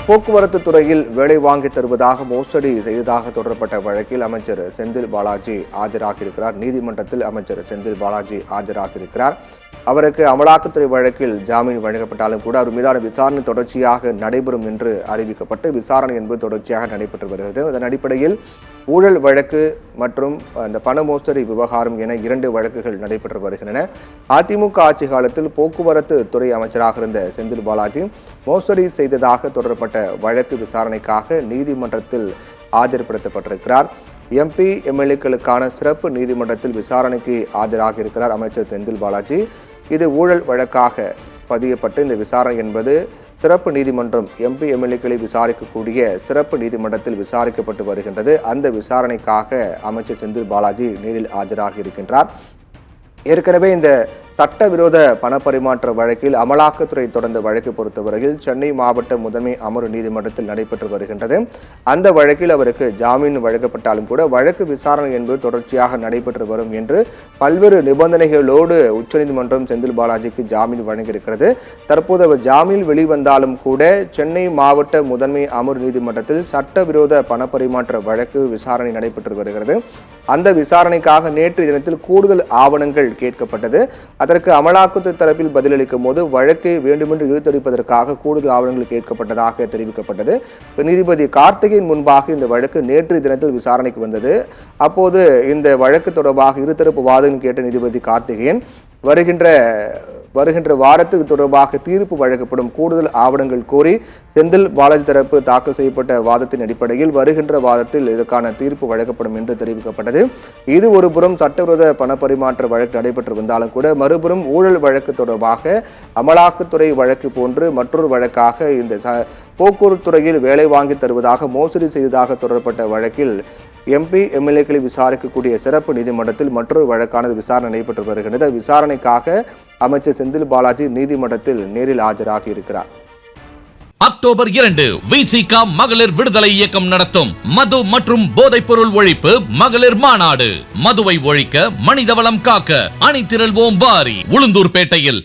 போக்குவரத்து துறையில் வேலை வாங்கி தருவதாக மோசடி செய்ததாக தொடரப்பட்ட வழக்கில் அமைச்சர் செந்தில் பாலாஜி ஆஜராகியிருக்கிறார். நீதிமன்றத்தில் அமைச்சர் செந்தில் பாலாஜி ஆஜராகியிருக்கிறார். அவருக்கு அமலாக்கத்துறை வழக்கில் ஜாமீன் வழங்கப்பட்டாலும் கூட அவர் மீதான விசாரணை தொடர்ச்சியாக நடைபெறும் என்று அறிவிக்கப்பட்டு விசாரணை என்பது தொடர்ச்சியாக நடைபெற்று வருகிறது. அதன் அடிப்படையில் ஊழல் வழக்கு மற்றும் அந்த பண மோசடி விவகாரம் என 2 வழக்குகள் நடைபெற்று வருகின்றன. அதிமுக ஆட்சி காலத்தில் போக்குவரத்து துறை அமைச்சராக இருந்த செந்தில் பாலாஜி மோசடி செய்ததாக தொடரப்பட்ட வழக்கு விசாரணைக்காக நீதிமன்றத்தில் ஆஜர்படுத்தப்பட்டிருக்கிறார். எம்பி எம்எல்ஏக்களுக்கான சிறப்பு நீதிமன்றத்தில் விசாரணைக்கு ஆஜராகியிருக்கிறார் அமைச்சர் செந்தில் பாலாஜி. இது ஊழல் வழக்காக பதியப்பட்டு இந்த விசாரணை என்பது சிறப்பு நீதிமன்றம் எம்பி எம்எல்ஏக்களை விசாரிக்கக்கூடிய சிறப்பு நீதிமன்றத்தில் விசாரிக்கப்பட்டு வருகின்றது. அந்த விசாரணைக்காக அமைச்சர் செந்தில் பாலாஜி நேரில் ஆஜராகி இருக்கின்றார். ஏற்கனவே இந்த சட்டவிரோத பணப்பரிமாற்ற வழக்கில் அமலாக்கத்துறை தொடர்ந்த வழக்கு பொறுத்தவரையில் சென்னை மாவட்ட முதன்மை அமர்வு நீதிமன்றத்தில் நடைபெற்று வருகின்றது. அந்த வழக்கில் அவருக்கு ஜாமீன் வழங்கப்பட்டாலும் கூட வழக்கு விசாரணை என்பது தொடர்ச்சியாக நடைபெற்று வரும் என்று பல்வேறு நிபந்தனைகளோடு உச்சநீதிமன்றம் செந்தில் பாலாஜிக்கு ஜாமீன் வழங்கியிருக்கிறது. தற்போது அவர் ஜாமீன் வெளிவந்தாலும் கூட சென்னை மாவட்ட முதன்மை அமர்வு நீதிமன்றத்தில் சட்டவிரோத பணப்பரிமாற்ற வழக்கு விசாரணை நடைபெற்று வருகிறது. அந்த விசாரணைக்காக நேற்று தினத்தில் கூடுதல் ஆவணங்கள் கேட்கப்பட்டது. அதற்கு அமலாக்கத்துறை தரப்பில் பதிலளிக்கும் போது வழக்கை வேண்டுமென்று இழுத்தடிப்பதற்காக கூடுதல் ஆவணங்கள் கேட்கப்பட்டதாக தெரிவிக்கப்பட்டது. நீதிபதி கார்த்திகேயன் முன்பாக இந்த வழக்கு நேற்று தினத்தில் விசாரணைக்கு வந்தது. அப்போது இந்த வழக்கு தொடர்பாக இருதரப்பு வாதம் கேட்ட நீதிபதி கார்த்திகேயன் வருகின்ற வாரத்துக்கு தொடர்பாக தீர்ப்பு வழங்கப்படும் கூடுதல் ஆவணங்கள் கோரி செந்தில் பாலாஜி தரப்பு தாக்கல் செய்யப்பட்ட வாதத்தின் அடிப்படையில் வருகின்ற வாரத்தில் இதற்கான தீர்ப்பு வழங்கப்படும் என்று தெரிவிக்கப்பட்டது. இது ஒருபுறம் சட்டவிரோத பணப்பரிமாற்ற வழக்கு நடைபெற்று வந்தாலும் கூட மறுபுறம் ஊழல் வழக்கு தொடர்பாக அமலாக்கத்துறை வழக்கு போன்று மற்றொரு வழக்காக இந்த போக்குவரத்து துறையில் வேலை வாங்கி தருவதாக மோசடி செய்ததாக தொடரப்பட்ட வழக்கில் எம்பி எம்எல்ஏக்களை விசாரிக்கக்கூடிய சிறப்பு நீதிமன்றத்தில் மற்றொரு வழக்கானது விசாரணை நடைபெற்று வருகின்றது. விசாரணைக்காக அமைச்சர் செந்தில் பாலாஜி நீதிமன்றத்தில் நேரில் ஆஜராகி இருக்கிறார். அக்டோபர் 2 விசிக மகளிர் விடுதலை இயக்கம் நடத்தும் மது மற்றும் போதைப் பொருள் ஒழிப்பு மகளிர் மாநாடு. மதுவை ஒழிக்க மனிதவளம் காக்க அணிதிரள்வோம் வாரி. உளுந்தூர்பேட்டையில்